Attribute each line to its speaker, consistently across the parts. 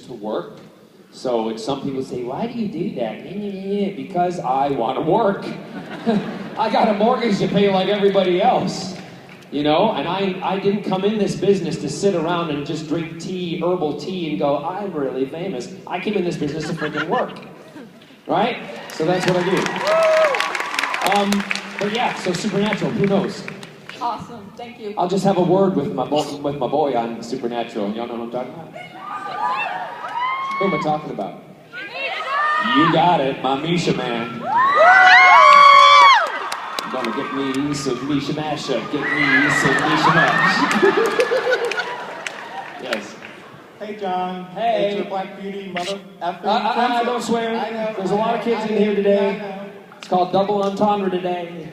Speaker 1: to work. So some people say, why do you do that? Because I want to work. I got a mortgage to pay like everybody else. You know, and I didn't come in this business to sit around and just drink tea, herbal tea, and go, I'm really famous. I came in this business to freaking work. Right? So that's what I do. But yeah, so Supernatural, who knows?
Speaker 2: Awesome, thank you.
Speaker 1: I'll just have a word with my boy on Supernatural. Y'all know who I'm talking about? Who am I talking about? You got it, my Misha man. Gonna get me some Misha mashup. Get me some Misha mash. Yes.
Speaker 3: Hey, John.
Speaker 1: Hey.
Speaker 3: It's your Black Beauty mother effing.
Speaker 1: Don't swear.
Speaker 3: I know.
Speaker 1: There's a lot of kids in here today.
Speaker 3: I know.
Speaker 1: It's called double entendre today.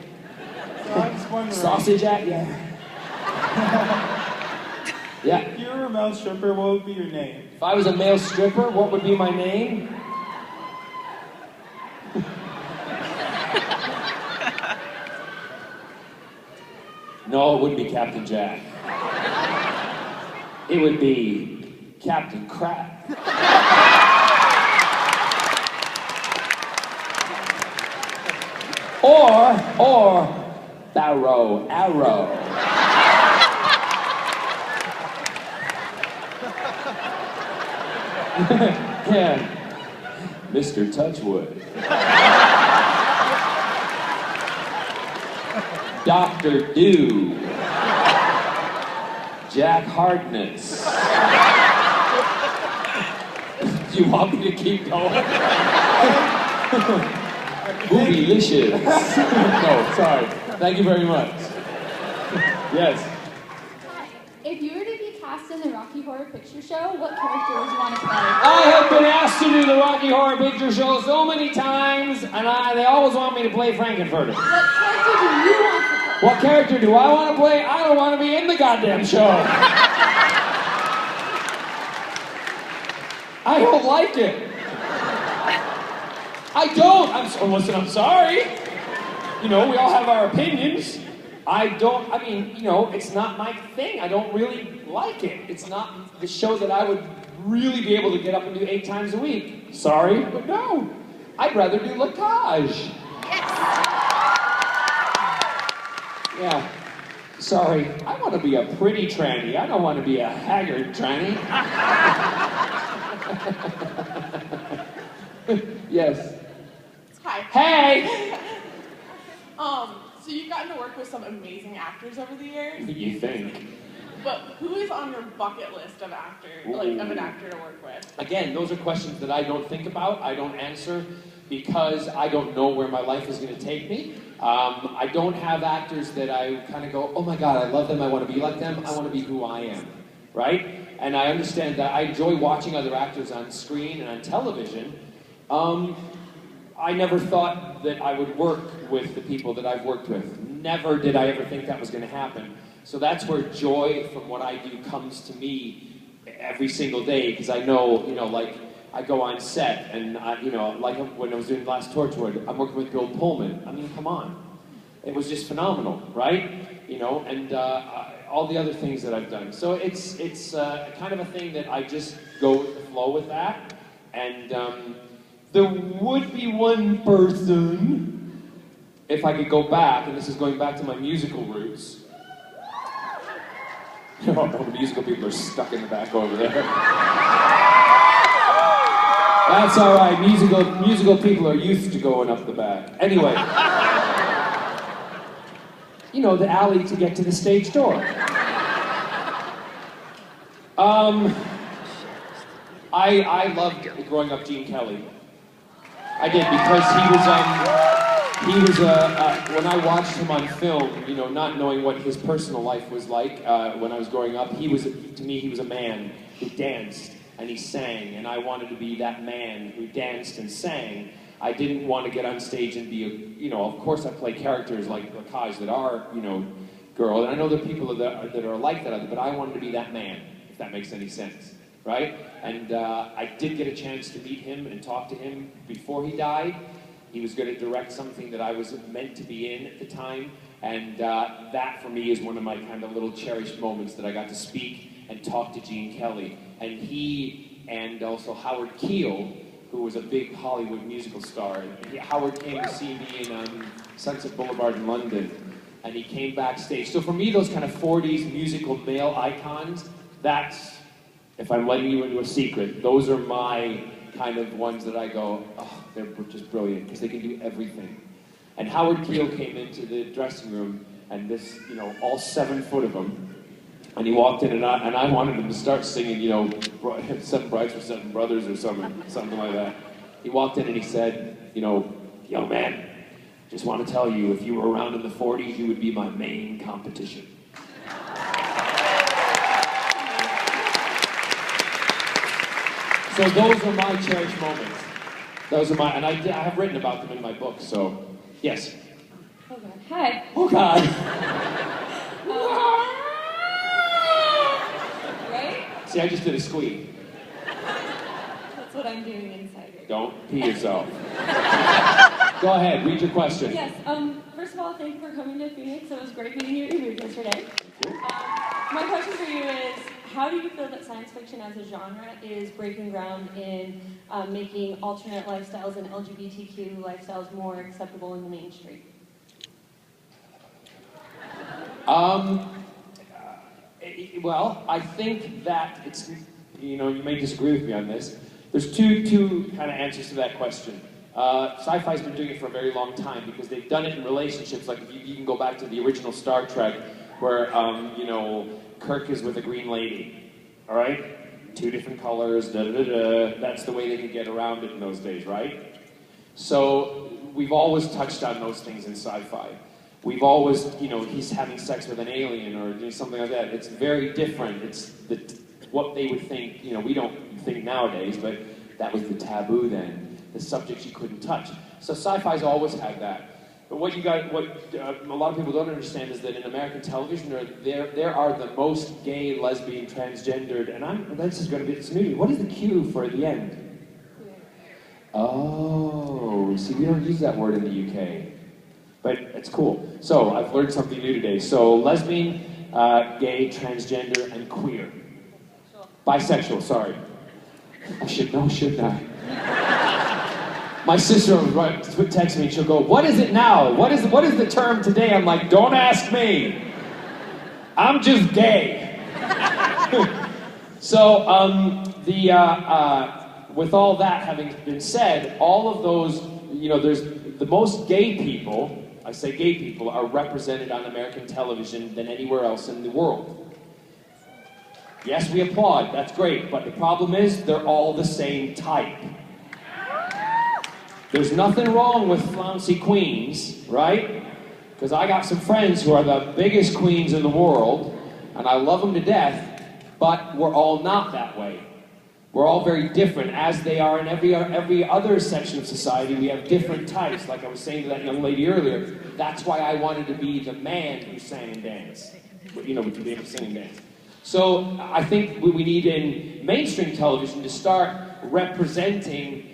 Speaker 3: So I'm just wondering.
Speaker 1: Sausage at ya. Yeah.
Speaker 3: If you were a male stripper, what would be your name?
Speaker 1: If I was a male stripper, what would be my name? No, it wouldn't be Captain Jack. It would be Captain Crap. Or Barrow Arrow. Yeah. Mr. Touchwood. Dr. Do. Jack Hardness. Do you want me to keep going? Boobylicious. No, sorry. Thank you very much. Yes.
Speaker 4: Hi. If you were to be cast in the Rocky Horror Picture Show, what character would you want to play?
Speaker 1: I have been asked to do the Rocky Horror Picture Show so many times, and they always want me to play Frankenfurter.
Speaker 4: What character do you want to play?
Speaker 1: What character do I want to play? I don't want to be in the goddamn show. I don't like it. I don't. Listen, I'm sorry. You know, we all have our opinions. It's not my thing. I don't really like it. It's not the show that I would really be able to get up and do 8 times a week. Sorry, but no. I'd rather do Lacage. Yeah. Sorry. I want to be a pretty tranny. I don't want to be a haggard tranny. Yes.
Speaker 2: Hi.
Speaker 1: Hey!
Speaker 2: So you've gotten to work with some amazing actors over the years,
Speaker 1: You think?
Speaker 2: but who is on your bucket list of an actor to work with?
Speaker 1: Again, those are questions that I don't think about, I don't answer, because I don't know where my life is going to take me. I don't have actors that I kind of go, oh my God, I love them, I want to be like them, I want to be who I am, right? And I understand that I enjoy watching other actors on screen and on television. I never thought that I would work with the people that I've worked with. Never did I ever think that was going to happen. So that's where joy from what I do comes to me every single day, because I know, like, I go on set, and, like when I was doing Last Torchwood, I'm working with Bill Pullman. I mean, come on. It was just phenomenal, right? And all the other things that I've done. So it's kind of a thing that I just go with the flow with that. And there would be one person, if I could go back, and this is going back to my musical roots. Oh, the musical people are stuck in the back over there. That's all right. Musical people are used to going up the back. Anyway, the alley to get to the stage door. I loved growing up Gene Kelly. I did, because he was when I watched him on film, not knowing what his personal life was like when I was growing up, to me he was a man who danced and he sang, and I wanted to be that man who danced and sang. I didn't want to get on stage and be of course I play characters like Lacage that are, girl, and I know there are people that are like that, but I wanted to be that man, if that makes any sense. Right? And I did get a chance to meet him and talk to him before he died. He was going to direct something that I was meant to be in at the time, and that for me is one of my kind of little cherished moments that I got to speak and talk to Gene Kelly. And he and also Howard Keel, who was a big Hollywood musical star. And Howard came to see me in Sunset Boulevard in London, and he came backstage. So for me, those kind of 40s musical male icons, that's, if I'm letting you into a secret, those are my kind of ones that I go, oh, they're just brilliant, because they can do everything. And Howard Keel came into the dressing room, and this, you know, all 7 foot of him, and he walked in, and I wanted him to start singing, you know, 7 Brides for 7 Brothers or something like that. He walked in and he said, you know, young man, just want to tell you, if you were around in the 40s, you would be my main competition. So those are my cherished moments. Those are my, and I have written about them in my book, so, yes.
Speaker 4: Oh God. Hi.
Speaker 1: Oh God.
Speaker 4: Right?
Speaker 1: See, I just did a squeak.
Speaker 4: That's what I'm doing inside right now.
Speaker 1: Don't pee yourself. Go ahead, read your question.
Speaker 4: Yes. First of all, thank you for coming to Phoenix. It was great meeting you at your booth yesterday. My question for you is, how do you feel that science fiction as a genre is breaking ground in making alternate lifestyles and LGBTQ lifestyles more acceptable in the mainstream?
Speaker 1: Well, I think that it's, you know, you may disagree with me on this. There's two kind of answers to that question. Sci-fi's been doing it for a very long time because they've done it in relationships. Like if you can go back to the original Star Trek, where you know, Kirk is with a green lady. All right, 2 different colors. Da da da da. That's the way they could get around it in those days, right? So we've always touched on those things in sci-fi. We've always, you know, he's having sex with an alien or something like that. It's very different. It's what they would think, you know, we don't think nowadays, but that was the taboo then. The subjects you couldn't touch. So sci-fi's always had that. But what a lot of people don't understand is that in American television, there are the most gay, lesbian, transgendered, and this is going to be this movie. What is the Q for the end? Oh, see, we don't use that word in the UK. But it's cool. So, I've learned something new today. So, lesbian, gay, transgender, and queer. Bisexual, sorry. I should know, shouldn't I? My sister would text me and she'll go, what is it now? What is the term today? I'm like, don't ask me. I'm just gay. So, with all that having been said, all of those, you know, there's the most gay people, I say gay people, are represented on American television than anywhere else in the world. Yes, we applaud, that's great, but the problem is they're all the same type. There's nothing wrong with flouncy queens, right? Because I got some friends who are the biggest queens in the world, and I love them to death, but we're all not that way. We're all very different, as they are in every other section of society. We have different types. Like I was saying to that young lady earlier, that's why I wanted to be the man who sang and danced. You know, to be able to sing and dance. So I think we need in mainstream television to start representing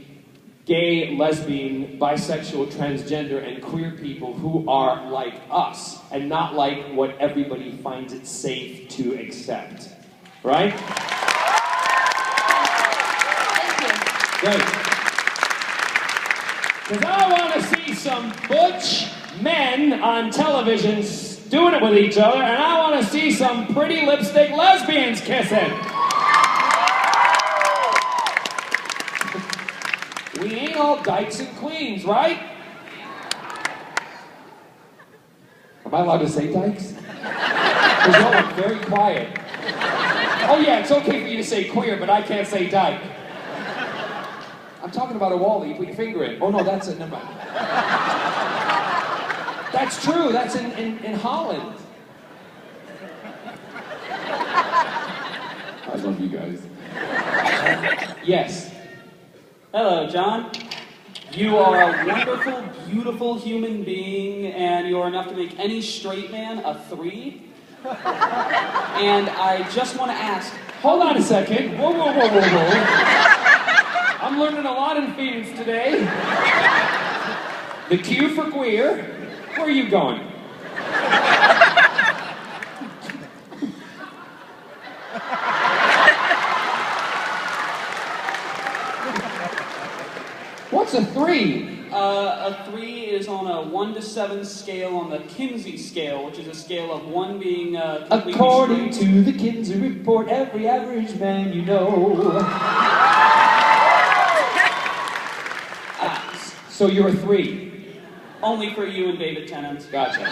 Speaker 1: gay, lesbian, bisexual, transgender, and queer people who are like us, and not like what everybody finds it safe to accept. Right? Great. Because I want to see some butch men on television doing it with each other, and I want to see some pretty lipstick lesbians kissing. We ain't all dykes and queens, right? Am I allowed to say dykes? Because y'all are very quiet. Oh yeah, it's okay for you to say queer, but I can't say dyke. I'm talking about a wall that you put your finger in. Oh no, that's it, never mind. That's true, that's in Holland. I love you guys. Yes.
Speaker 5: Hello, John. You are a wonderful, beautiful human being, and you are enough to make any straight man a 3. And I just want to ask...
Speaker 1: Hold on a second. Whoa, whoa, whoa, whoa, whoa. I'm learning a lot in Phoenix today. The Q for queer. Where are you going? What's a 3?
Speaker 5: A 3 is on a 1 to 7 scale on the Kinsey scale, which is a scale of 1 being completely
Speaker 1: According
Speaker 5: straight.
Speaker 1: to the Kinsey report, every average man you know. So you're a 3.
Speaker 5: Only for you and David Tennant.
Speaker 1: Gotcha.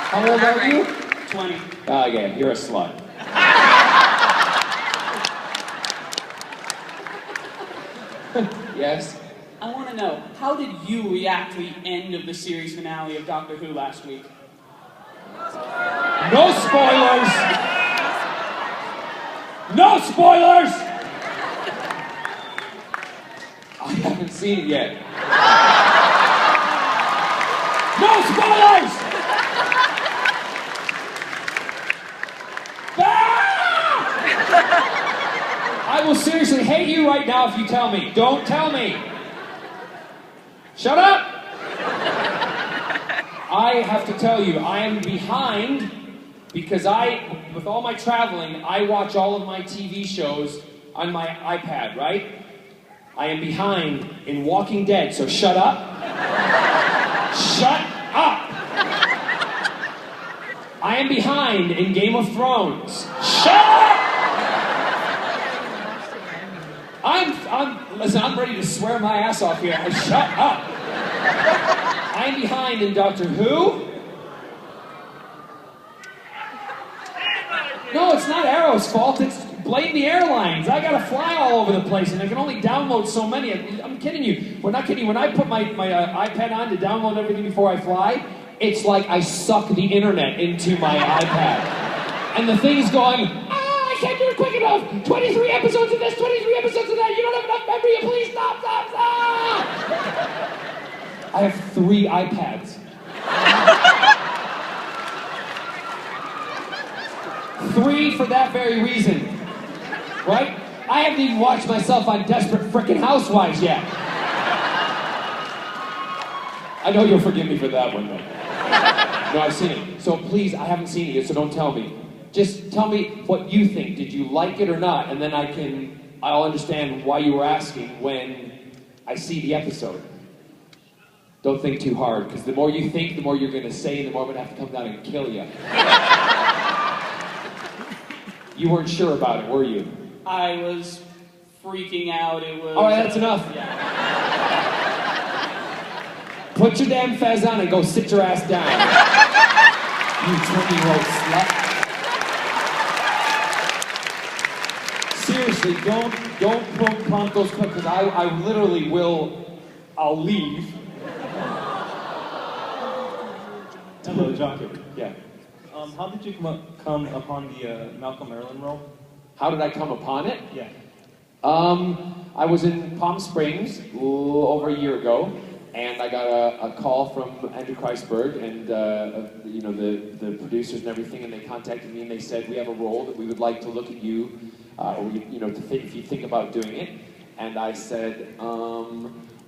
Speaker 1: How old are you?
Speaker 5: 20.
Speaker 1: Oh, yeah, you're a slut. Yes?
Speaker 5: I want to know, how did you react to the end of the series finale of Doctor Who last week?
Speaker 1: No spoilers! No spoilers! I haven't seen it yet. No spoilers! I will seriously hate you right now if you tell me. Don't tell me. Shut up! I have to tell you, I am behind because with all my traveling, I watch all of my TV shows on my iPad, right? I am behind in Walking Dead, so shut up. Shut up! I am behind in Game of Thrones. Shut up! Listen, I'm ready to swear my ass off here. Shut up! I'm behind in Doctor Who. No, it's not Arrow's fault. It's blame the airlines. I gotta fly all over the place, and I can only download so many. I'm kidding you. We're not kidding you. When I put my iPad on to download everything before I fly, it's like I suck the internet into my iPad. And the thing's going, I can't do it quick enough. 23 episodes of this, 23 episodes of that. You don't have enough memory. Please stop. I have 3 iPads. 3 for that very reason. Right? I haven't even watched myself on Desperate Frickin' Housewives yet. I know you'll forgive me for that one, though. No, I've seen it. So please, I haven't seen it yet, so don't tell me. Just tell me what you think. Did you like it or not? And then I'll understand why you were asking when I see the episode. Don't think too hard, because the more you think, the more you're going to say, and the more I'm going to have to come down and kill you. You weren't sure about it, were you?
Speaker 5: I was freaking out. It was...
Speaker 1: All right, that's enough.
Speaker 5: Yeah.
Speaker 1: Put your damn fez on and go sit your ass down. You 20-year-old slut. Seriously, don't prompt those questions, because I literally I'll leave.
Speaker 3: Hello, John.
Speaker 1: Yeah.
Speaker 3: How did you come upon the Malcolm Merlin role?
Speaker 1: How did I come upon it?
Speaker 3: Yeah.
Speaker 1: I was in Palm Springs over a year ago, and I got a call from Andrew Kreisberg and the producers and everything, and they contacted me and they said, we have a role that we would like to look at you, if you think about doing it. And I said,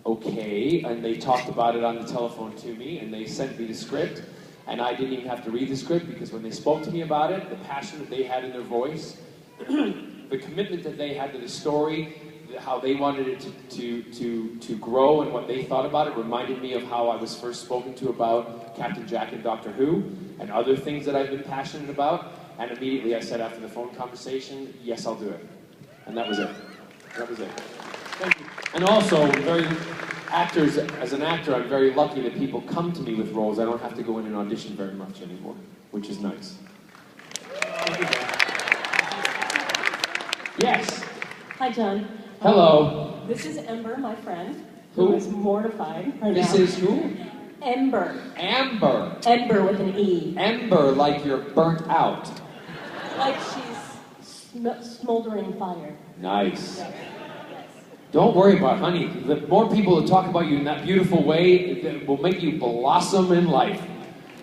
Speaker 1: okay, and they talked about it on the telephone to me, and they sent me the script, and I didn't even have to read the script, because when they spoke to me about it, the passion that they had in their voice, the commitment that they had to the story, how they wanted it to grow, and what they thought about it reminded me of how I was first spoken to about Captain Jack and Doctor Who, and other things that I've been passionate about, and immediately I said after the phone conversation, yes, I'll do it. And that was it. That was it. Thank you. And also, as an actor, I'm very lucky that people come to me with roles. I don't have to go in and audition very much anymore, which is nice. Yes.
Speaker 6: Hi, John.
Speaker 1: Hello.
Speaker 6: This is Ember, my friend,
Speaker 1: Who?
Speaker 6: who is mortified right
Speaker 1: This
Speaker 6: now.
Speaker 1: is who?
Speaker 6: Ember.
Speaker 1: Amber.
Speaker 6: Ember with an E.
Speaker 1: Ember, like you're burnt out.
Speaker 6: Like she's smoldering fire.
Speaker 1: Nice.
Speaker 6: Yes.
Speaker 1: Don't worry about it, honey. The more people that talk about you in that beautiful way, it will make you blossom in life.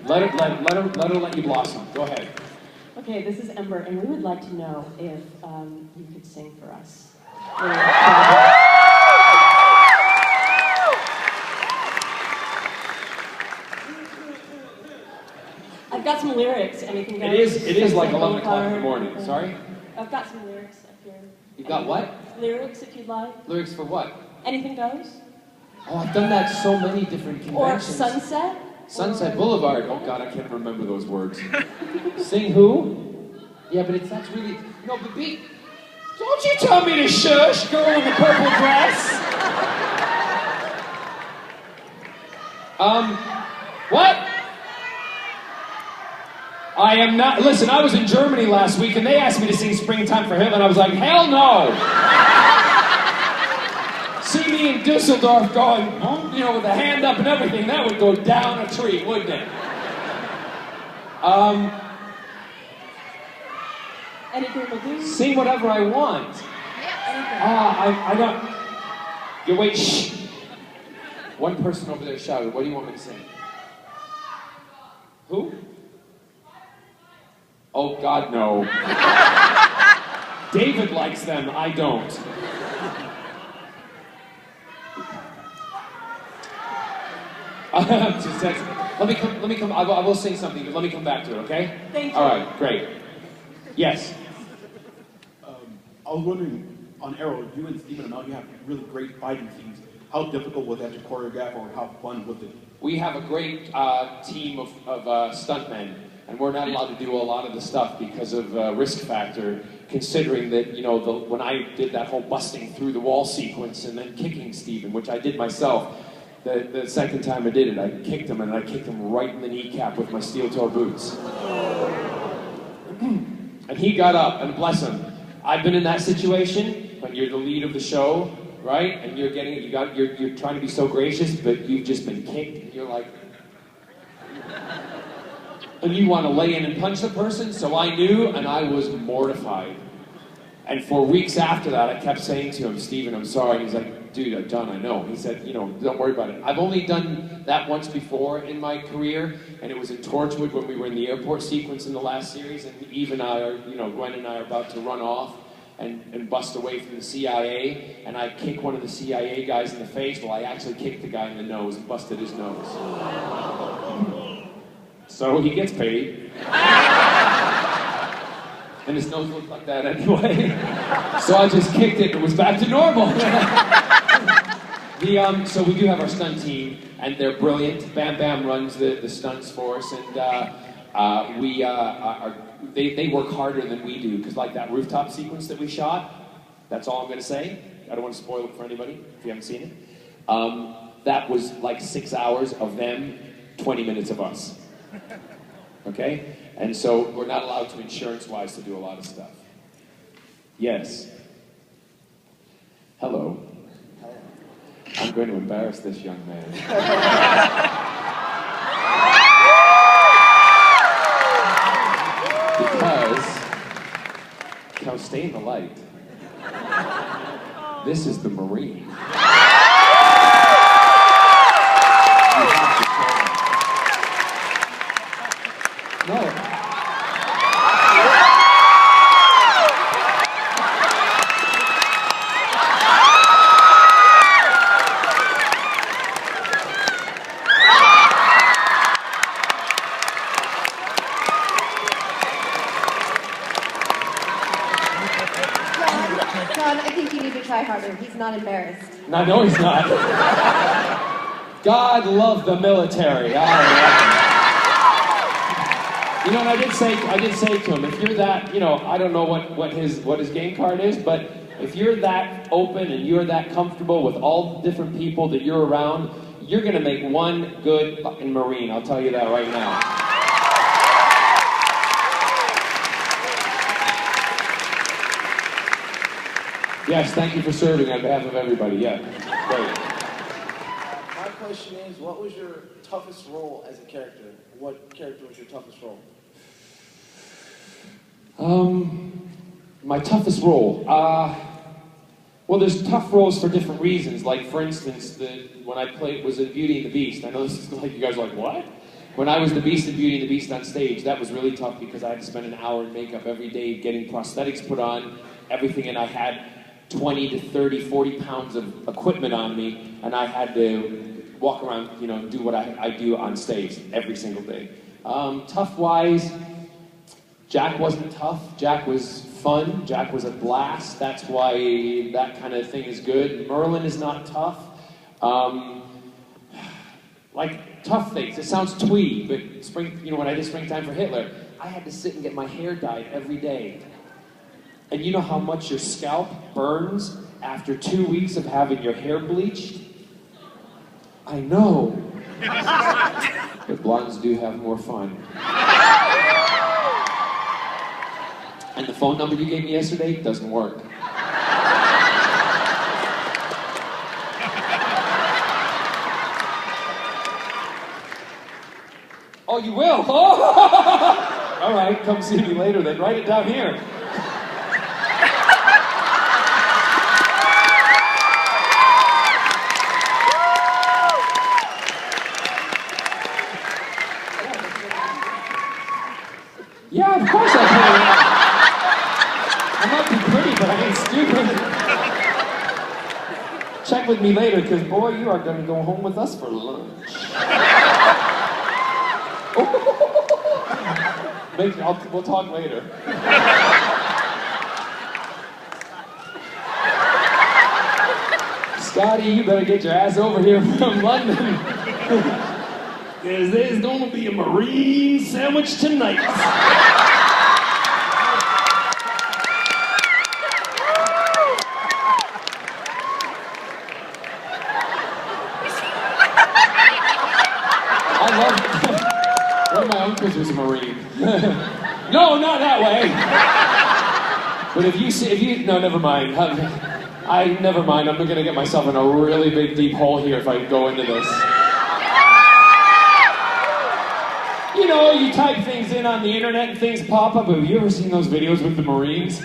Speaker 1: Let her let you blossom. Go ahead.
Speaker 6: Okay, this is Ember, and we would like to know if you could sing for us. I've got some lyrics, and you can go.
Speaker 1: It is like 11 o'clock in the morning. Sorry?
Speaker 6: I've got some lyrics up here.
Speaker 1: You got what?
Speaker 4: Lyrics, if you'd like.
Speaker 1: Lyrics for what?
Speaker 4: Anything goes.
Speaker 1: Oh, I've done that so many different
Speaker 4: Or
Speaker 1: conventions.
Speaker 4: Sunset.
Speaker 1: Sunset Boulevard. Oh God, I can't remember those words. Sing who? Yeah, but that's really no. But don't you tell me to shush, girl in the purple dress. What? I am not. Listen, I was in Germany last week, and they asked me to sing "Springtime for Him," and I was like, hell no. See me in Dusseldorf going, with a hand up and everything, that would go down a tree, wouldn't it?
Speaker 4: Anything will do.
Speaker 1: Sing whatever I want. I don't. You wait, shh. One person over there shouted, what do you want me to sing? Who? Oh, God, no. David likes them, I don't. Just let me come. I will sing something, but let me come back to it, okay?
Speaker 4: Thank you.
Speaker 1: All right, great. Yes.
Speaker 7: I was wondering, on Arrow, you and Stephen and Mel, you have really great fighting scenes. How difficult was that to choreograph, or how fun was it?
Speaker 1: We have a great team of stuntmen, and we're not allowed to do a lot of the stuff because of risk factor, considering that, when I did that whole busting through the wall sequence and then kicking Stephen, which I did myself, the second time I did it, I kicked him, and I kicked him right in the kneecap with my steel-toe boots. And he got up, and bless him, I've been in that situation when you're the lead of the show, right? And you're trying to be so gracious, but you've just been kicked, and you're like, and you want to lay in and punch the person. So I knew, and I was mortified. And for weeks after that, I kept saying to him, Stephen, I'm sorry. And he's like, dude, John, I know. He said, don't worry about it. I've only done that once before in my career, and it was in Torchwood when we were in the airport sequence in the last series, and Eve and I are, Gwen and I are about to run off and bust away from the CIA, and I kick one of the CIA guys in the face. Well, I actually kicked the guy in the nose and busted his nose. So he gets paid. And his nose looked like that anyway. So I just kicked it and it was back to normal. So we do have our stunt team, and they're brilliant. Bam Bam runs the stunts for us, and they work harder than we do, because like that rooftop sequence that we shot, that's all I'm going to say. I don't want to spoil it for anybody if you haven't seen it. That was like 6 hours of them, 20 minutes of us. Okay? And so we're not allowed to, insurance-wise, to do a lot of stuff. Yes. Hello. I'm going to embarrass this young man. Because, now stay in the light. This is the Marine. No.
Speaker 8: John, I think you need to try harder. He's not embarrassed.
Speaker 1: No, he's not. God love the military. And I did say to him, if you're that, I don't know what his game card is, but if you're that open and you're that comfortable with all the different people that you're around, you're going to make one good fucking Marine. I'll tell you that right now. Yes, thank you for serving on behalf of everybody. Yeah, great.
Speaker 9: My question is, what was your toughest role as a character? What character was your toughest role?
Speaker 1: My toughest role. Well, there's tough roles for different reasons. Like, for instance, when I was in Beauty and the Beast. I know this is like, you guys are like, what? When I was the Beast in Beauty and the Beast on stage, that was really tough because I had to spend an hour in makeup every day getting prosthetics put on, everything, and I had 20 to 30, 40 pounds of equipment on me, and I had to walk around, do what I do on stage every single day. Tough-wise, Jack wasn't tough. Jack was fun. Jack was a blast. That's why that kind of thing is good. Merlin is not tough. Like tough things. It sounds twee, but when I did Springtime for Hitler, I had to sit and get my hair dyed every day. And you know how much your scalp burns after 2 weeks of having your hair bleached? I know. But blondes do have more fun. And the phone number you gave me yesterday doesn't work. Oh, you will? Oh! All right, come see me later then. Write it down here. Yeah, of course I can. I might be pretty, but I ain't stupid. Check with me later, because boy, you are going to go home with us for lunch. We'll talk later. Scotty, you better get your ass over here from London. Because there's going to be a marine sandwich tonight. One of my uncles was a Marine. No, not that way. But if you, no, never mind. Never mind. I'm going to get myself in a really big, deep hole here if I go into this. You know, you type things in on the internet and things pop up. Have you ever seen those videos with the Marines?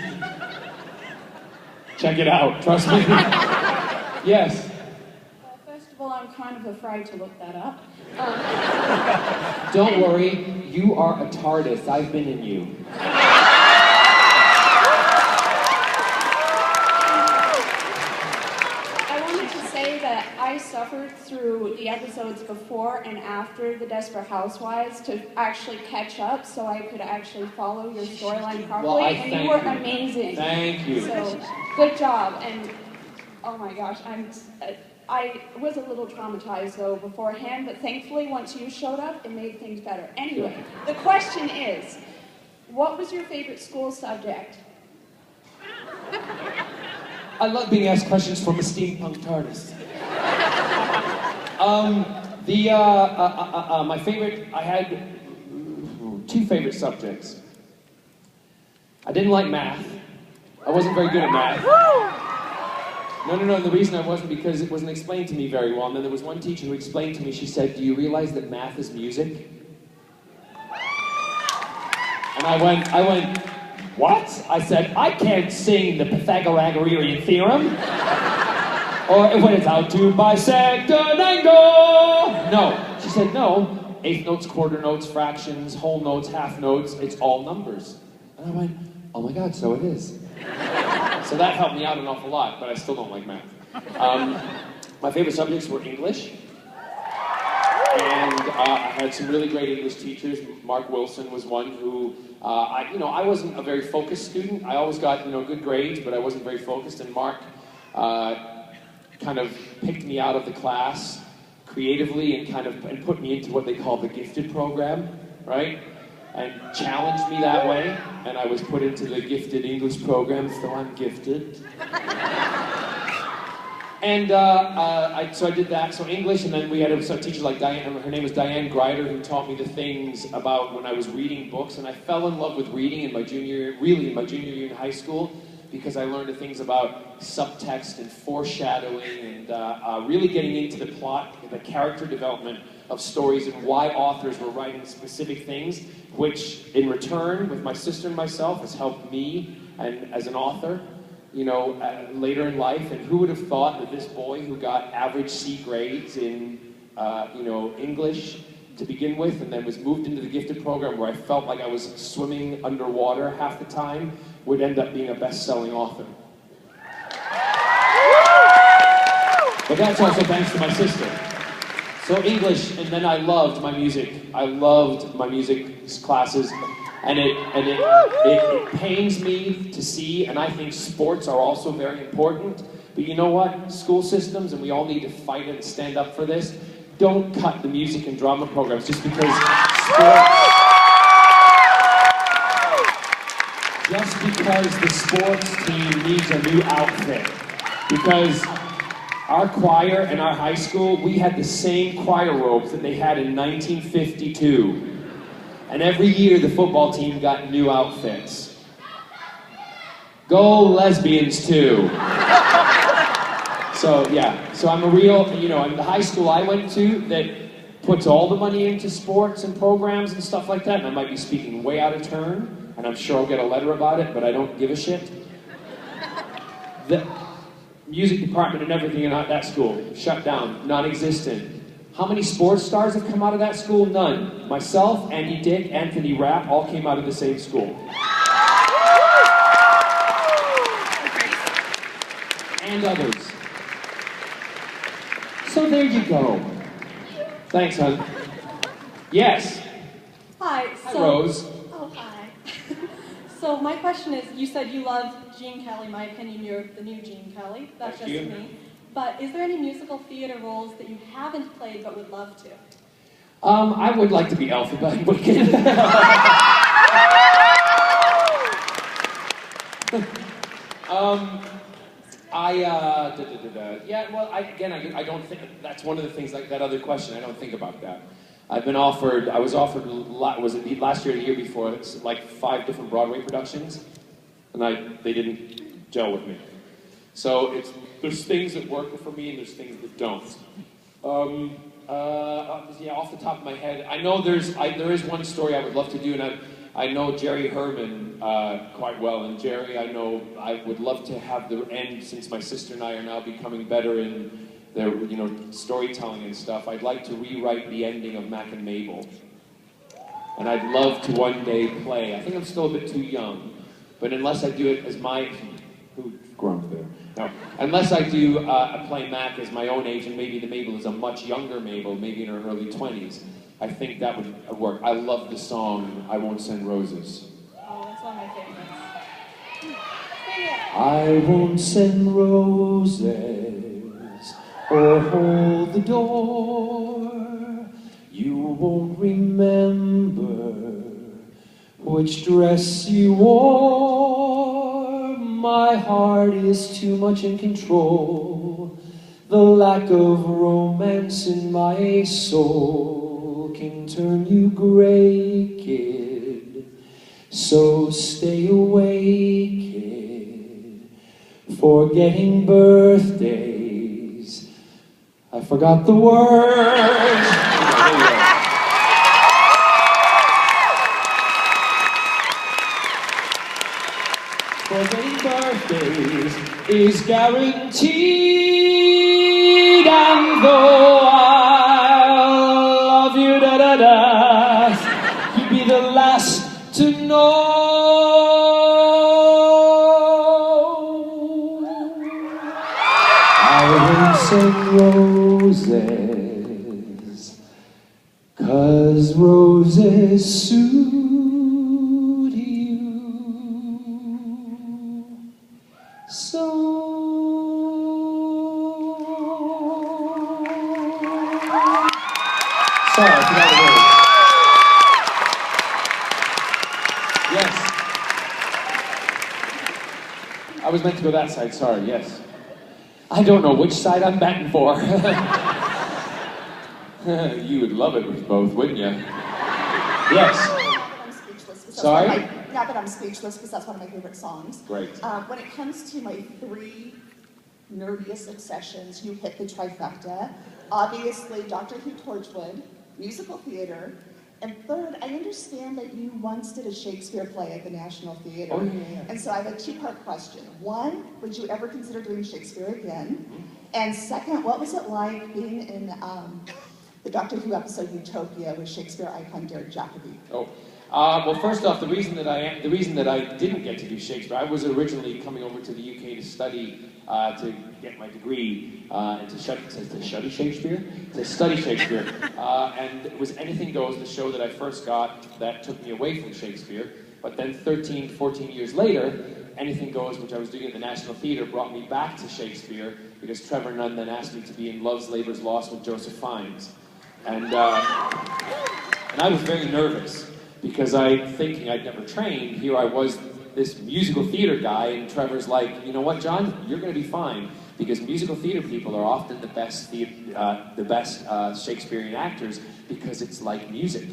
Speaker 1: Check it out. Trust me. Yes.
Speaker 10: First of all, I'm kind of afraid to look that up.
Speaker 1: Don't worry, you are a TARDIS. I've been in you.
Speaker 10: I wanted to say that I suffered through the episodes before and after The Desperate Housewives to actually catch up so I could actually follow your storyline properly, and you were amazing.
Speaker 1: Thank you.
Speaker 10: So, good job, and oh my gosh, I was a little traumatized though beforehand, but thankfully once you showed up, it made things better. Anyway, the question is, what was your favorite school subject?
Speaker 1: I love being asked questions from a steampunk TARDIS. My favorite, I had 2 favorite subjects. I didn't like math. I wasn't very good at math. No, the reason I wasn't because it wasn't explained to me very well. And then there was one teacher who explained to me, she said, "Do you realize that math is music?" And I went, "What?" I said, "I can't sing the Pythagorean theorem. Or when it's out to bisect an angle." No. She said, "No. Eighth notes, quarter notes, fractions, whole notes, half notes, it's all numbers." And I went, "Oh my God, so it is." So that helped me out an awful lot, but I still don't like math. My favorite subjects were English. And I had some really great English teachers. Mark Wilson was one who, I wasn't a very focused student. I always got, good grades, but I wasn't very focused. And Mark kind of picked me out of the class creatively and put me into what they call the gifted program, right? And challenged me that way, and I was put into the gifted English program, so I'm gifted. And so I did that, so English, and then we had some teachers like Diane, her name was Diane Grider, who taught me the things about when I was reading books, and I fell in love with reading in my junior year in high school, because I learned the things about subtext and foreshadowing, and really getting into the plot, the character development of stories, and why authors were writing specific things, which in return, with my sister and myself, has helped me and as an author, later in life. And who would have thought that this boy who got average C grades in, English to begin with, and then was moved into the gifted program where I felt like I was swimming underwater half the time, would end up being a best-selling author. But that's also thanks to my sister. So English, and then I loved my music. I loved my music classes. it pains me to see, and I think sports are also very important. But you know what? School systems, and we all need to fight and stand up for this. Don't cut the music and drama programs just because the sports team needs a new outfit. Because our choir and our high school, we had the same choir robes that they had in 1952. And every year the football team got new outfits. Go lesbians too. So yeah, so I'm a real, and the high school I went to that puts all the money into sports and programs and stuff like that, and I might be speaking way out of turn, and I'm sure I'll get a letter about it, but I don't give a shit. The music department and everything in that school, shut down, non-existent. How many sports stars have come out of that school? None. Myself, Andy Dick, Anthony Rapp, all came out of the same school. And others. So there you go. Thanks, hon. Yes.
Speaker 4: Hi.
Speaker 1: Hi, Rose.
Speaker 4: Oh, hi. So my question is, you said you love Gene Kelly. My opinion, you're the new Gene Kelly. That's
Speaker 1: Thank
Speaker 4: just
Speaker 1: you.
Speaker 4: me. But is there any musical theater roles that you haven't played but would love to?
Speaker 1: I would like to be Alphabet Wicked. Yeah, well, I don't think, that's one of the things, like that other question, I don't think about that. I was offered, was it last year or the year before, it's like 5 different Broadway productions, and they didn't gel with me. So there's things that work for me and there's things that don't. Yeah, off the top of my head, I know there is one story I would love to do, and I know Jerry Herman quite well, and Jerry, I know I would love to have the end, since my sister and I are now becoming better in their, storytelling and stuff. I'd like to rewrite the ending of Mac and Mabel, and I'd love to one day play. I think I'm still a bit too young, but unless I do it as who grumbled there? No, unless I do play Mac as my own age, and maybe the Mabel is a much younger Mabel, maybe in her early 20s. I think that would work. I love the song, I Won't Send Roses.
Speaker 4: Oh, that's one of my favorites.
Speaker 1: I won't send roses or hold the door. You won't remember which dress you wore. My heart is too much in control. The lack of romance in my soul can turn you gray, kid. So stay away, kid. Forgetting birthdays, I forgot the words. Forgetting birthdays is guaranteed, and though I love you, you'd be the last to know. I won't send roses, 'cause roses suit you. So sorry, I forgot the words. Yes. I was meant to go that side, sorry, yes. I don't know which side I'm batting for. You would love it with both, wouldn't you? Yes.
Speaker 11: I'm speechless.
Speaker 1: Sorry?
Speaker 11: Not that I'm speechless, because that's one of my favorite songs.
Speaker 1: Great.
Speaker 11: When it comes to my 3 nerdiest obsessions, you hit the trifecta. Obviously, Doctor Who Torchwood, musical theater, and third, I understand that you once did a Shakespeare play at the National Theater.
Speaker 1: Oh, yeah.
Speaker 11: And so I have a 2-part question. 1, would you ever consider doing Shakespeare again? And second, what was it like being in the Doctor Who episode Utopia with Shakespeare icon Derek Jacobi?
Speaker 1: Oh. Well, first off, the reason that I didn't get to do Shakespeare, I was originally coming over to the UK to study to get my degree and to study Shakespeare. And it was Anything Goes, the show that I first got that took me away from Shakespeare. But then 13, 14 years later, Anything Goes, which I was doing at the National Theatre, brought me back to Shakespeare because Trevor Nunn then asked me to be in Love's Labour's Lost with Joseph Fiennes. And I was very nervous because thinking I'd never trained, here I was this musical theater guy, and Trevor's like, you know what, John, you're going to be fine because musical theater people are often the best Shakespearean actors because it's like music.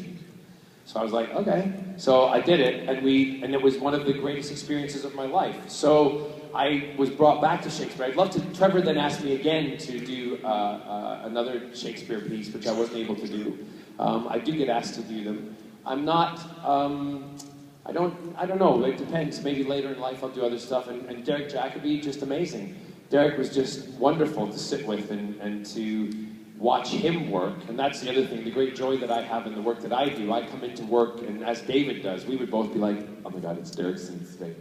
Speaker 1: So I was like, okay. So I did it, and it was one of the greatest experiences of my life. So I was brought back to Shakespeare. I'd love to. Trevor then asked me again to do another Shakespeare piece, which I wasn't able to do. I do get asked to do them. I'm not. I don't know. It depends. Maybe later in life I'll do other stuff. And Derek Jacobi, just amazing. Derek was just wonderful to sit with and to watch him work. And that's the other thing, the great joy that I have in the work that I do. I come into work, and as David does, we would both be like, oh my God, it's Derek's scene today.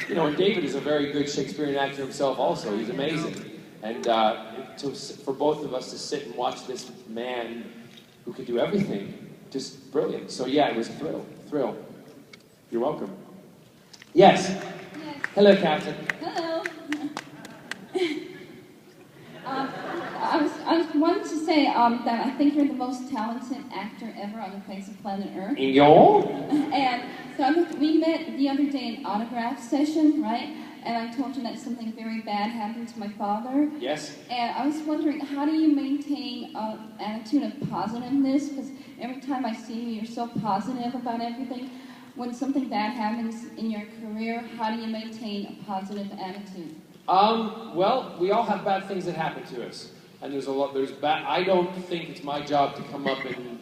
Speaker 1: You know, and David is a very good Shakespearean actor himself also. He's amazing. And for both of us to sit and watch this man who could do everything, just brilliant. So yeah, it was a thrill. You're welcome. Yes.
Speaker 12: Yes.
Speaker 1: Hello, Captain.
Speaker 12: Hello. I was wanting to say that I think you're the most talented actor ever on the face of planet Earth. And so we met the other day in autograph session, right? And I told you that something very bad happened to my father.
Speaker 1: Yes.
Speaker 12: And I was wondering, how do you maintain an attitude of positiveness? Because every time I see you, you're so positive about everything. When something bad happens in your career, how do you maintain a positive attitude?
Speaker 1: Well, we all have bad things that happen to us. And I don't think it's my job to come up and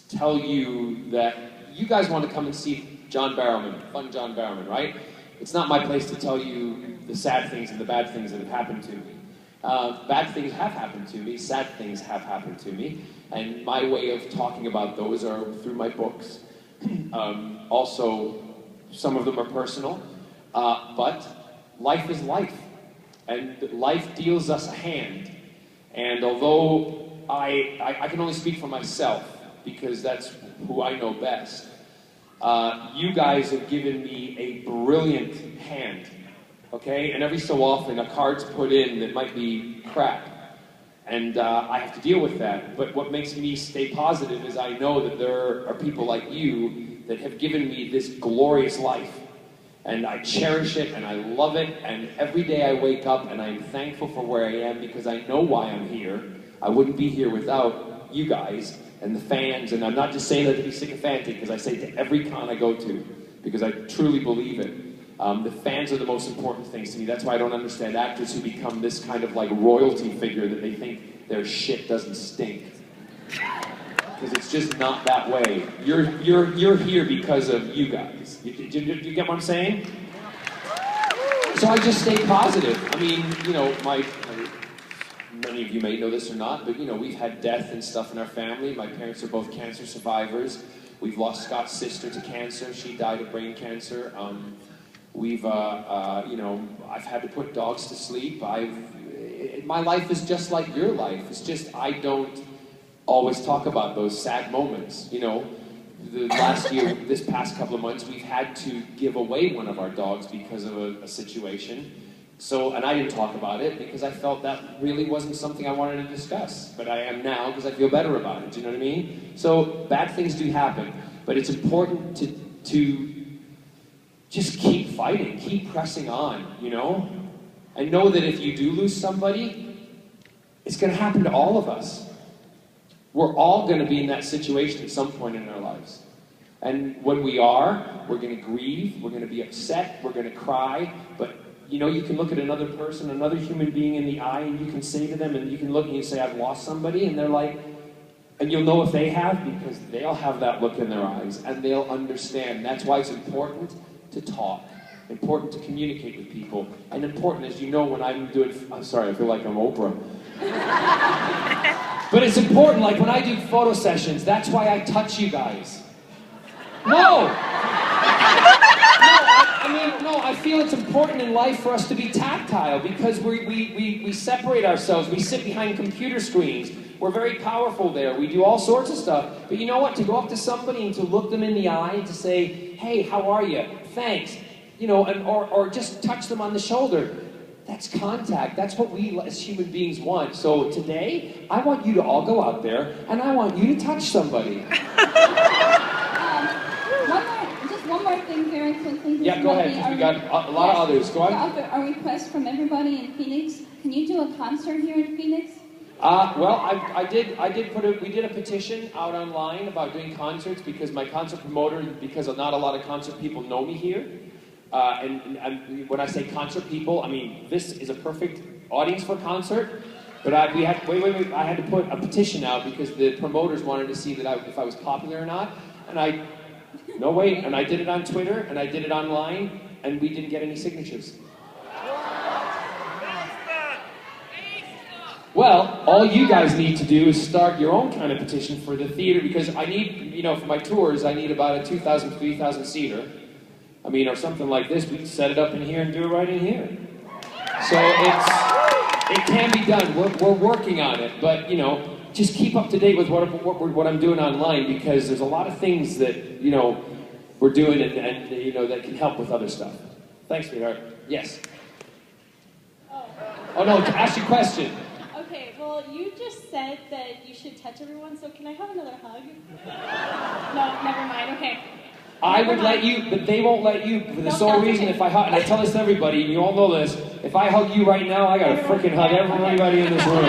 Speaker 1: tell you that you guys want to come and see John Barrowman, fun John Barrowman, right? It's not my place to tell you the sad things and the bad things that have happened to me. Bad things have happened to me, sad things have happened to me, and my way of talking about those are through my books. Also, some of them are personal, but life is life, and life deals us a hand. And although I can only speak for myself, because that's who I know best, you guys have given me a brilliant hand, okay? And every so often a card's put in that might be crap, and I have to deal with that. But what makes me stay positive is I know that there are people like you that have given me this glorious life. And I cherish it, and I love it, and every day I wake up and I'm thankful for where I am because I know why I'm here. I wouldn't be here without you guys and the fans, and I'm not just saying that to be sycophantic, because I say it to every con I go to, because I truly believe it. The fans are the most important things to me. That's why I don't understand actors who become this kind of like royalty figure that they think their shit doesn't stink. Because it's just not that way. You're here because of you guys. You get what I'm saying? So I just stay positive. I mean, you know, many of you may know this or not, but you know, we've had death and stuff in our family. My parents are both cancer survivors. We've lost Scott's sister to cancer. She died of brain cancer. You know, I've had to put dogs to sleep. My life is just like your life. It's just I don't always talk about those sad moments. You know, this past couple of months, we've had to give away one of our dogs because of a situation. So, and I didn't talk about it because I felt that really wasn't something I wanted to discuss. But I am now because I feel better about it. Do you know what I mean? So, bad things do happen. But it's important to just keep fighting, keep pressing on, you know? And know that if you do lose somebody, it's going to happen to all of us. We're all going to be in that situation at some point in our lives. And when we are, we're going to grieve, we're going to be upset, we're going to cry, but you know, you can look at another person, another human being in the eye, and you can say to them, and you can look and you say, I've lost somebody, and they're like, and you'll know if they have, because they'll have that look in their eyes, and they'll understand. That's why it's important to talk, important to communicate with people, and important, as you know, when I'm sorry, I feel like I'm Oprah. But it's important, like when I do photo sessions, that's why I touch you guys. No! I mean, no, I feel it's important in life for us to be tactile because we separate ourselves. We sit behind computer screens. We're very powerful there. We do all sorts of stuff. But you know what? To go up to somebody and to look them in the eye and to say, hey, how are you? Thanks. You know, or just touch them on the shoulder. That's contact. That's what we as human beings want. So today, I want you to all go out there and I want you to touch somebody.
Speaker 12: One more thing very quickly.
Speaker 1: Yeah, go ahead, because we got a lot of others. Go on.
Speaker 12: A request from everybody in Phoenix. Can you do a concert here in Phoenix?
Speaker 1: Well, we did a petition out online about doing concerts because my concert promoter, because not a lot of concert people know me here. And when I say concert people, I mean, this is a perfect audience for a concert. But I had to put a petition out because the promoters wanted to see that if I was popular or not. And I did it on Twitter, and I did it online, and we didn't get any signatures. Well, all you guys need to do is start your own kind of petition for the theater, because I need, you know, for my tours, I need about a 2,000, 3,000 seater. I mean, or something like this. We can set it up in here and do it right in here. So it can be done. We're working on it, but, you know, just keep up to date with what I'm doing online, because there's a lot of things that, you know, we're doing and you know, that can help with other stuff. Thanks, sweetheart. Yes. Oh no, ask your question.
Speaker 4: Okay, well, you just said that you should touch everyone, so can I have another hug? No, never mind, okay.
Speaker 1: I would let you, but they won't let you for the sole reason if I hug, and I tell this to everybody, and you all know this, if I hug you right now, I gotta freaking hug everybody in this room.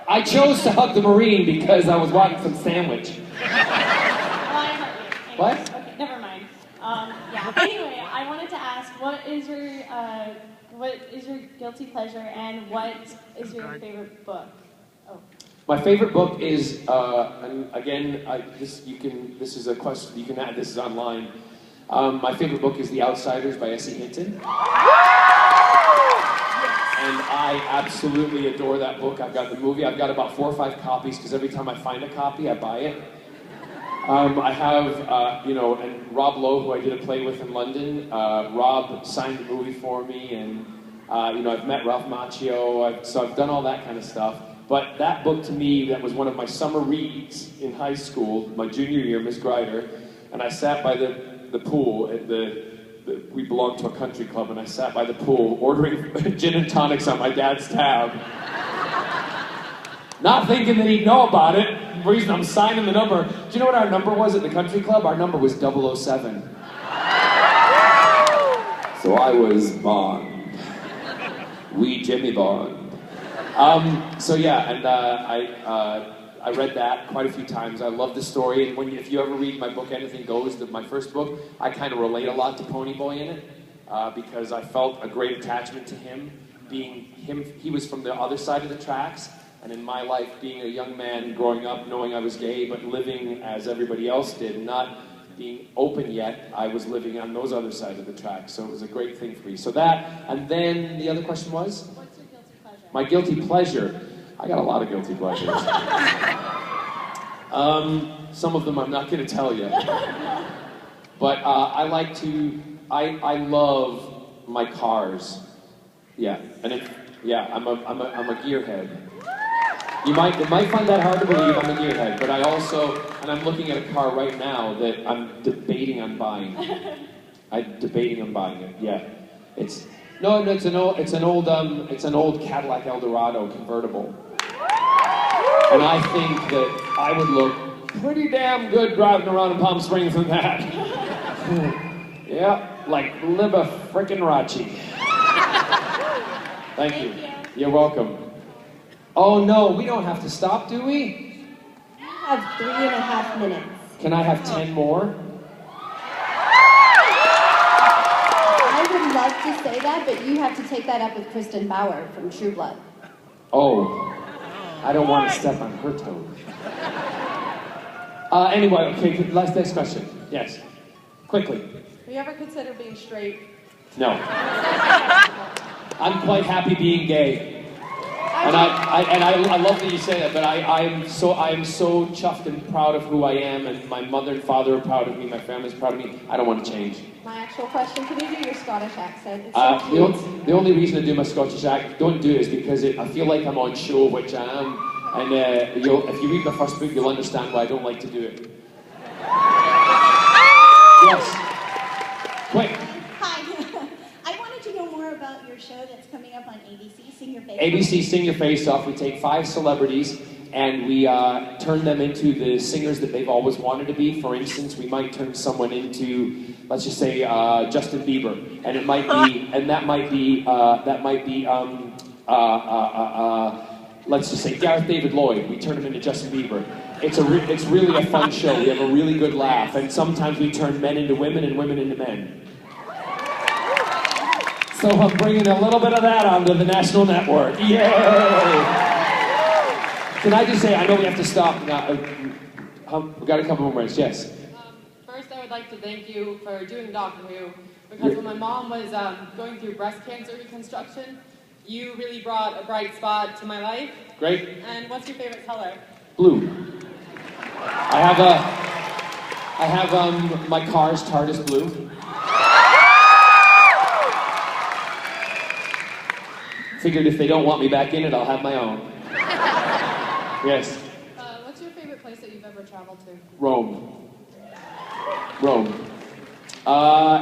Speaker 1: I chose to hug the Marine because I was wanting some sandwich. What?
Speaker 4: Okay, never mind. Yeah. Anyway, I wanted to ask, what is your guilty pleasure, and what is your favorite book? Oh.
Speaker 1: My favorite book is, and again, this is a question you can add. This is online. My favorite book is The Outsiders by S.E. Hinton. And I absolutely adore that book. I've got the movie. I've got about 4 or 5 copies because every time I find a copy, I buy it. I have, you know, and Rob Lowe, who I did a play with in London, Rob signed the movie for me, and, you know, I've met Ralph Macchio, so I've done all that kind of stuff. But that book to me, that was one of my summer reads in high school, my junior year, Miss Grider, and I sat by the pool at we belonged to a country club, and I sat by the pool ordering gin and tonics on my dad's tab. Not thinking that he'd know about it. The reason I'm signing the number. Do you know what our number was at the country club? Our number was 007. So I was Bond. Wee Jimmy Bond. So yeah, and I read that quite a few times. I love the story, and if you ever read my book, Anything Goes, my first book, I kind of relate a lot to Ponyboy in it, because I felt a great attachment to him. He was from the other side of the tracks, and in my life, being a young man, growing up, knowing I was gay, but living as everybody else did, not being open yet, I was living on those other sides of the tracks, so it was a great thing for me. So that, and then the other question was?
Speaker 4: What's your guilty pleasure?
Speaker 1: My guilty pleasure. I got a lot of guilty pleasures. Some of them I'm not going to tell you. But I love my cars. Yeah, and I'm a gearhead. You might find that hard to believe. I'm a gearhead, but I'm looking at a car right now that I'm debating on buying. Yeah, it's an old Cadillac Eldorado convertible. And I think that I would look pretty damn good driving around in Palm Springs in that. Yeah, like Libba frickin' Rachi. Thank you. You're welcome. Oh no, we don't have to stop, do we?
Speaker 8: You have 3.5 minutes.
Speaker 1: Can I have 10 more?
Speaker 8: I would love to say that, but you have to take that up with Kristen Bauer from True Blood.
Speaker 1: Oh. I don't want to step on her toes. Anyway, okay, next question. Yes. Quickly.
Speaker 2: Have you ever considered being straight?
Speaker 1: No. I'm quite happy being gay.
Speaker 2: I
Speaker 1: And I love that you say that, but I'm so chuffed and proud of who I am, and my mother and father are proud of me, my family's proud of me. I don't want to change.
Speaker 8: My actual question, can you do your Scottish accent? It's so cute.
Speaker 1: The only reason I do my Scottish accent, don't do it, is because I feel like I'm on show, which I am. And if you read my first book, you'll understand why I don't like to do it. Yes. Quick.
Speaker 13: Hi. I wanted to know more about your show that's coming up on ABC, Sing Your Face Off.
Speaker 1: ABC Sing Your Face Off. We take 5 celebrities and we turn them into the singers that they've always wanted to be. For instance, we might turn someone into, let's just say, Justin Bieber, and it might be, and that might be, let's just say Gareth David Lloyd. We turn him into Justin Bieber. It's really a fun show. We have a really good laugh, and sometimes we turn men into women and women into men. So I'm bringing a little bit of that onto the national network. Yay! Can I just say, I know we have to stop now. We've got a couple more minutes. Yes.
Speaker 14: First, I would like to thank you for doing Doctor Who, because when my mom was going through breast cancer reconstruction, you really brought a bright spot to my life.
Speaker 1: Great.
Speaker 14: And what's your favorite color?
Speaker 1: Blue. I have my car's TARDIS blue. Figured if they don't want me back in it, I'll have my own. Yes.
Speaker 14: What's your favorite place that you've ever traveled to?
Speaker 1: Rome.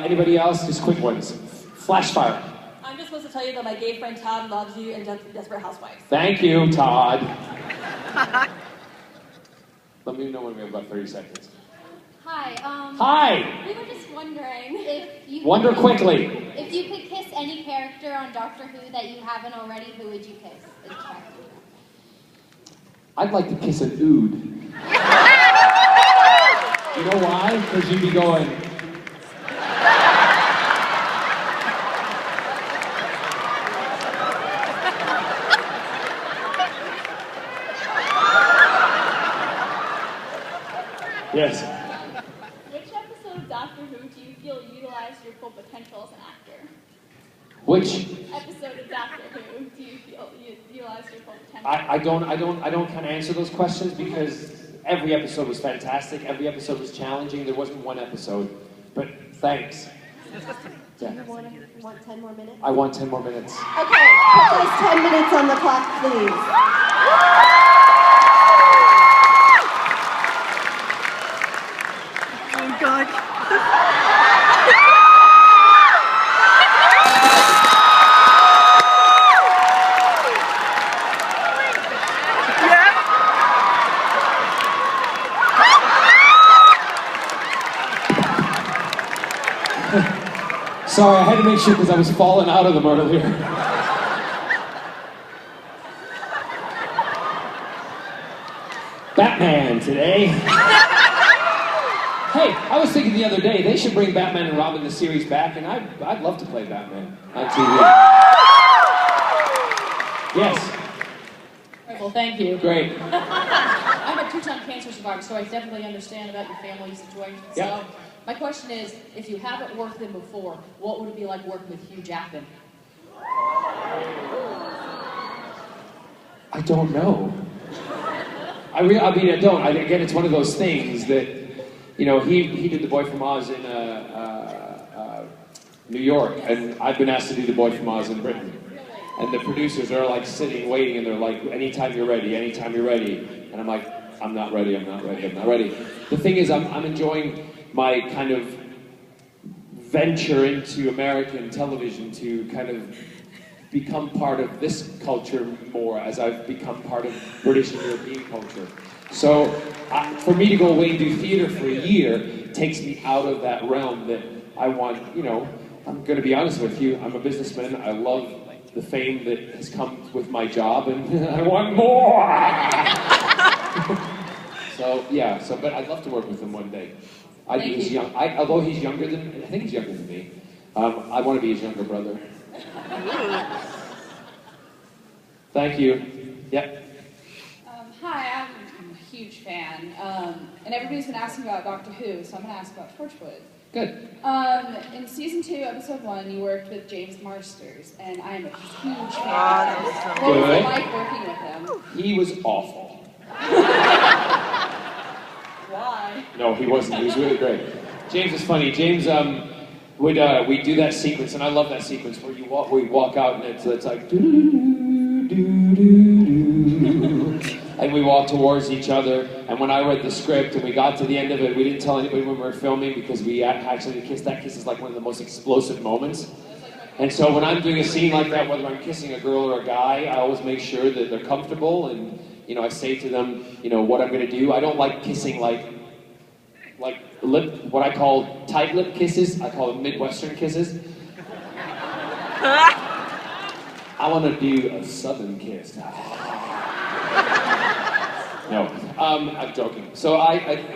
Speaker 1: Anybody else? Just quick ones. Flash fire.
Speaker 4: I'm just supposed to tell you that my gay friend Todd loves you and Desperate Housewives.
Speaker 1: Thank you, Todd. Let me know when we have about 30 seconds.
Speaker 15: Hi.
Speaker 1: Hi.
Speaker 15: We were just wondering if you
Speaker 1: Wonder quickly.
Speaker 15: If you could kiss any character on Doctor Who that you haven't already, who would you kiss?
Speaker 1: I'd like to kiss an ood. You know why? Because you'd be going. Yes.
Speaker 10: Which episode of Doctor Who do you feel utilized your full potential as an actor?
Speaker 1: Which?
Speaker 10: Episode of Doctor Who do you feel you utilized your full potential?
Speaker 1: I don't kind of answer those questions because every episode was fantastic. Every episode was challenging. There wasn't one episode. But thanks.
Speaker 8: Do you want 10 more minutes?
Speaker 1: I want 10 more minutes.
Speaker 8: Okay, put those 10 minutes on the clock, please.
Speaker 16: Oh, God.
Speaker 1: Sorry, I had to make sure because I was falling out of them earlier. Batman today. Hey, I was thinking the other day, they should bring Batman and Robin the series back, and I'd love to play Batman on TV. Yes.
Speaker 17: Well, thank you.
Speaker 1: Great.
Speaker 17: I'm a 2-time cancer survivor, so I definitely understand about your family situation.
Speaker 1: Yep.
Speaker 17: So, my question is, if you haven't worked with him before, what would it be like working with Hugh Jackman?
Speaker 1: I don't know. I mean, I don't. Again, it's one of those things that, you know, he did The Boy from Oz in New York, and I've been asked to do The Boy from Oz in Britain. And the producers are like sitting, waiting, and they're like, anytime you're ready, anytime you're ready. And I'm like, I'm not ready, I'm not ready, I'm not ready. The thing is, I'm enjoying my kind of venture into American television to kind of become part of this culture more as I've become part of British and European culture. So for me to go away and do theater for a year takes me out of that realm that I want, you know, I'm going to be honest with you, I'm a businessman, I love the fame that has come with my job, and I want more! So, yeah, but I'd love to work with him one day. He's young. Although he's younger than, I think he's younger than me. I want to be his younger brother. Thank you. Yep.
Speaker 10: Hi, I'm a huge fan, and everybody's been asking about Doctor Who, so I'm going to ask about Torchwood.
Speaker 1: Good.
Speaker 10: In season 2, episode 1, you worked with James Marsters, and I am a huge fan
Speaker 16: that
Speaker 10: of
Speaker 16: was
Speaker 10: him.
Speaker 16: so
Speaker 10: What was
Speaker 1: good.
Speaker 10: it like working with him?
Speaker 1: He was awful.
Speaker 10: Why?
Speaker 1: No, he wasn't. He was really great. James is funny. James would we do that sequence, and I love that sequence where you walk out and it's like doo doo doo doo, and we walk towards each other. And when I read the script and we got to the end of it, we didn't tell anybody when we were filming because we actually kissed. That kiss is like one of the most explosive moments. And so when I'm doing a scene like that, whether I'm kissing a girl or a guy, I always make sure that they're comfortable and. I say to them, what I'm going to do. I don't like kissing like lip, what I call tight lip kisses. I call them Midwestern kisses. I want to do a Southern kiss. No, I'm joking. So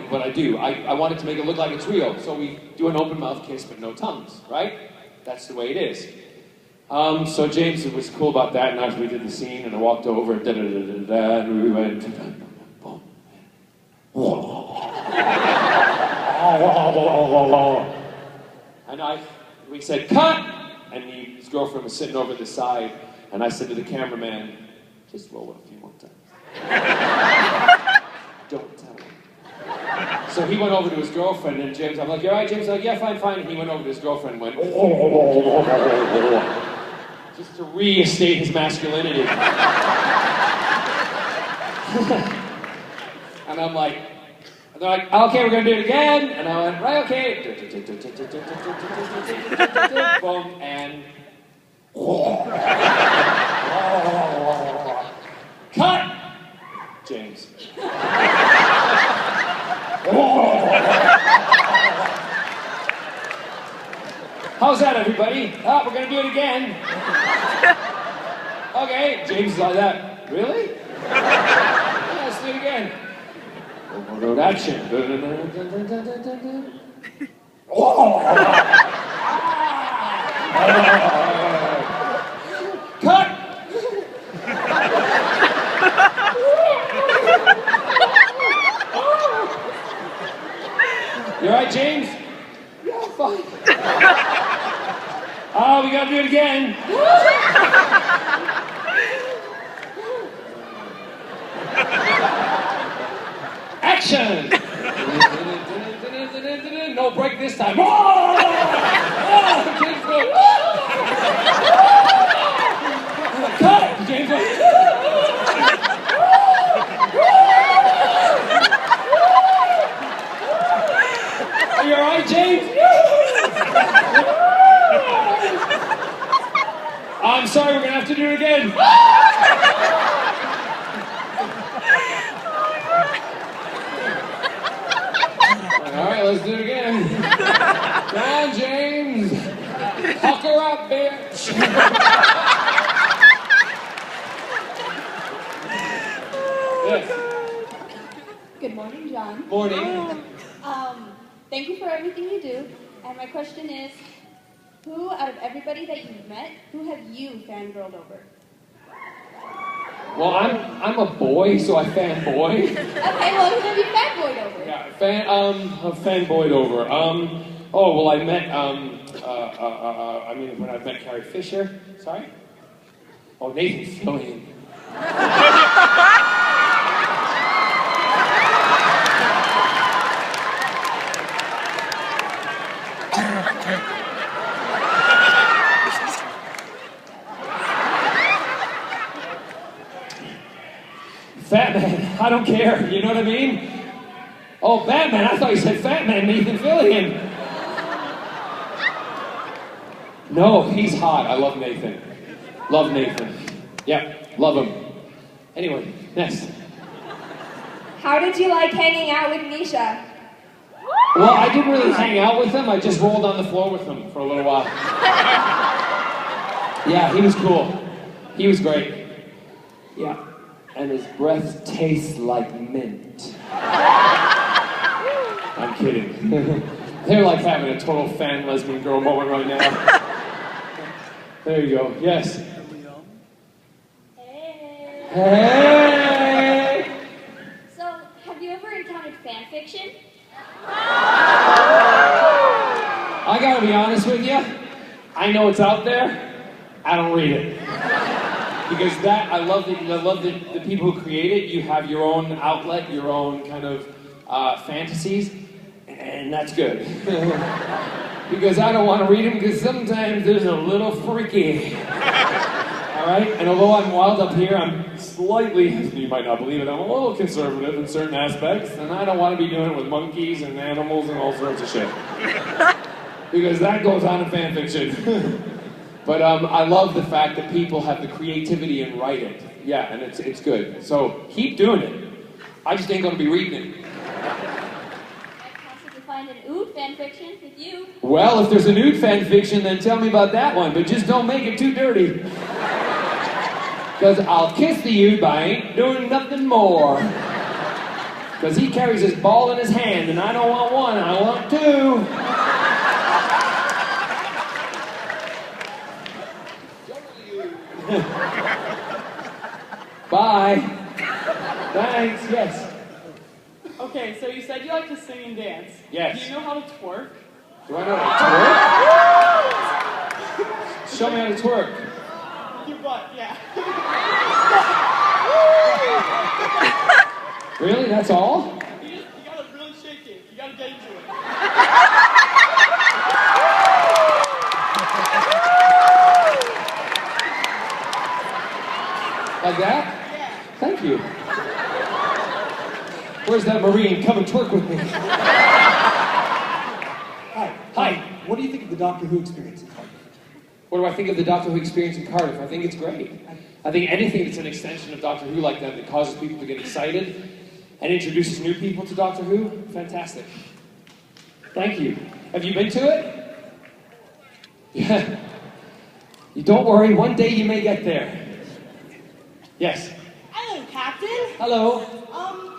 Speaker 1: what I do, I wanted to make it look like it's real. So we do an open mouth kiss, but no tongues, right? That's the way it is. So James was cool about that, and after we did the scene, and I walked over, and da-da-da-da-da, and we went, boom. And we said, cut! And his girlfriend was sitting over the side, and I said to the cameraman, just roll it a few more times. Don't tell him. So he went over to his girlfriend, and James, I'm like, you all right, James? I'm like, yeah, fine. And he went over to his girlfriend and went, just to reinstate his masculinity. And I'm like, and they're like, okay, we're gonna do it again. And I went, right, okay. Boom, and cut! James. How's that, everybody? Oh, we're gonna do it again. Okay, James is like that. Really? Yeah, let's do it again. Road action. Cut! You alright, James? Yeah, fine. Oh, we gotta do it again. Action! No break this time. James goes, cut! James goes, are you alright, James? I'm sorry, we're gonna have to do it again. Alright, let's do it again. Come on, James. Huck her up, bitch. Yes.
Speaker 10: Good morning, John.
Speaker 1: Morning.
Speaker 10: Thank you for everything you do. And my question is, who out of everybody that you've met, who have you fangirled over?
Speaker 1: Well, I'm a boy, so I fanboy.
Speaker 10: Okay, well, who have you fanboyed over?
Speaker 1: Yeah, fanboyed over. Oh, well, I met, when I met Carrie Fisher. Sorry? Oh, Nathan Fillion. Fat Man, I don't care, you know what I mean? Oh, Batman, I thought you said Fat Man, Nathan Fillion. No, he's hot, I love Nathan. Love Nathan. Yeah, love him. Anyway, next.
Speaker 10: How did you like hanging out with Nisha?
Speaker 1: Well, I didn't really hang out with him, I just rolled on the floor with him for a little while. Yeah, he was cool. He was great. Yeah. And his breath tastes like mint. I'm kidding. They're like having a total fan lesbian girl moment right now. There you go. Yes. Hey.
Speaker 15: So, have you ever encountered fan fiction?
Speaker 1: gotta be honest with you. I know it's out there. I don't read it. Because I love the people who create it. You have your own outlet, your own kind of fantasies, and that's good. Because I don't want to read them because sometimes there's a little freaky. Alright? And although I'm wild up here, I'm slightly, you might not believe it, I'm a little conservative in certain aspects, and I don't want to be doing it with monkeys and animals and all sorts of shit. Because that goes on in fan fiction. But I love the fact that people have the creativity and write it. Yeah, and it's good. So keep doing it. I just ain't gonna be reading it.
Speaker 15: To find an ood fan fiction with you.
Speaker 1: Well, if there's a nude fan fiction, then tell me about that one, but just don't make it too dirty. Because I'll kiss the ood, but I ain't doing nothing more. Because he carries his ball in his hand, and I don't want one, I want two. Bye. Thanks, yes.
Speaker 2: Okay, so you said you like to sing and dance.
Speaker 1: Yes.
Speaker 2: Do you know how to twerk?
Speaker 1: Do I know how to twerk? Show me how to twerk.
Speaker 2: Your butt, yeah.
Speaker 1: Really? That's all?
Speaker 2: You gotta really shake it. You gotta get into it.
Speaker 1: Like that? Yeah. Thank you. Where's that Marine? Come and twerk with me.
Speaker 18: Hi.
Speaker 1: Hi.
Speaker 18: What do you think of the Doctor Who experience in Cardiff?
Speaker 1: What do I think of the Doctor Who experience in Cardiff? I think it's great. I think anything that's an extension of Doctor Who like that causes people to get excited and introduces new people to Doctor Who, fantastic. Thank you. Have you been to it? Yeah. You don't worry, one day you may get there. Yes.
Speaker 2: Hello, Captain.
Speaker 1: Hello.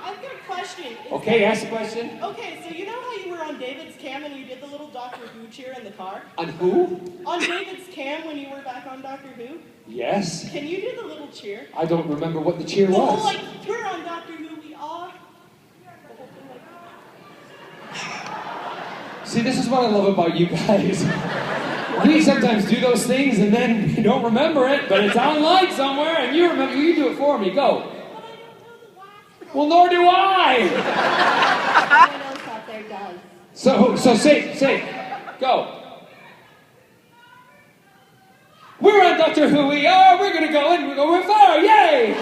Speaker 2: I've got a question.
Speaker 1: Okay, ask the question.
Speaker 2: Okay, so you know how you were on David's cam and you did the little Doctor Who cheer in the car?
Speaker 1: On who?
Speaker 2: On David's cam when you were back on Doctor Who?
Speaker 1: Yes.
Speaker 2: Can you do the little cheer?
Speaker 1: I don't remember what the cheer
Speaker 2: The whole,
Speaker 1: was.
Speaker 2: like, we're on Doctor Who, we are.
Speaker 1: See, this is what I love about you guys. We sometimes do those things and then we don't remember it, but it's online somewhere and you remember, you do it for me, go. Well, nor do I!
Speaker 15: Everyone else out there does.
Speaker 1: So say, go. We're on Doctor Who, we are, we're gonna go and we're far, yay!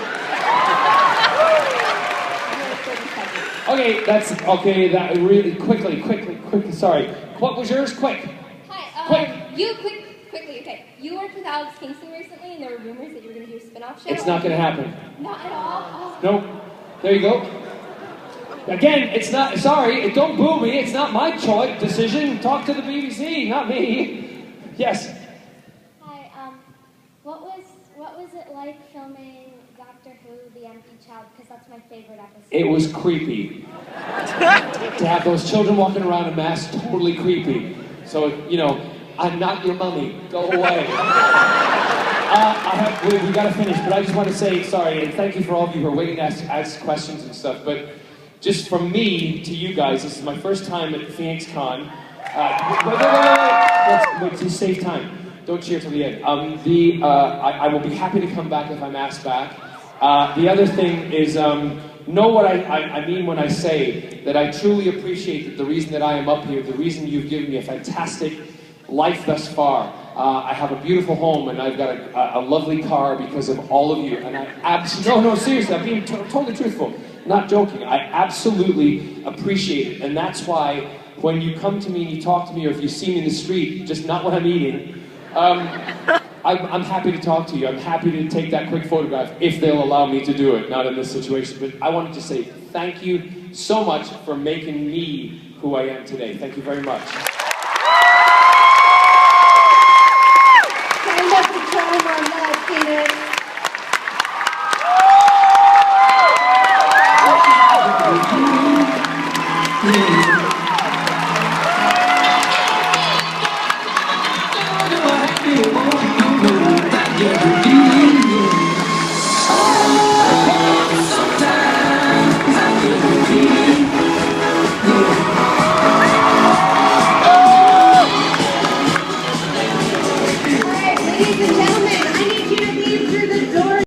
Speaker 1: Okay, that really, quickly, sorry. What was yours? Quick.
Speaker 15: Hi, quickly, okay. You worked with Alex Kingston recently, and there were rumors that you were going to do a spin-off show.
Speaker 1: It's not gonna happen.
Speaker 15: Not at all? Oh.
Speaker 1: Nope. There you go. Again, it's not, sorry, don't boo me, it's not my choice, decision. Talk to the BBC, not me. Yes.
Speaker 15: Hi, what was it like filming Doctor Who, The Empty Child? Because that's my favorite episode.
Speaker 1: It was creepy. To have those children walking around in masks, totally creepy. So, you know, I'm not your mummy. Go away. We gotta finish, but I just want to say sorry, and thank you for all of you who are waiting to ask questions and stuff, but just from me to you guys, this is my first time at Phoenix Con. Wait, just save time. Don't cheer till the end. I will be happy to come back if I'm asked back. The other thing is, know what I mean when I say that I truly appreciate that the reason that I am up here, the reason you've given me a fantastic life thus far. I have a beautiful home and I've got a lovely car because of all of you. And I absolutely, seriously, I'm being totally truthful, not joking. I absolutely appreciate it. And that's why when you come to me and you talk to me, or if you see me in the street, just not when I'm eating, I'm happy to talk to you. I'm happy to take that quick photograph if they'll allow me to do it, not in this situation. But I wanted to say thank you so much for making me who I am today. Thank you very much.
Speaker 8: Stand up to try more love, Phoenix.
Speaker 19: Yeah.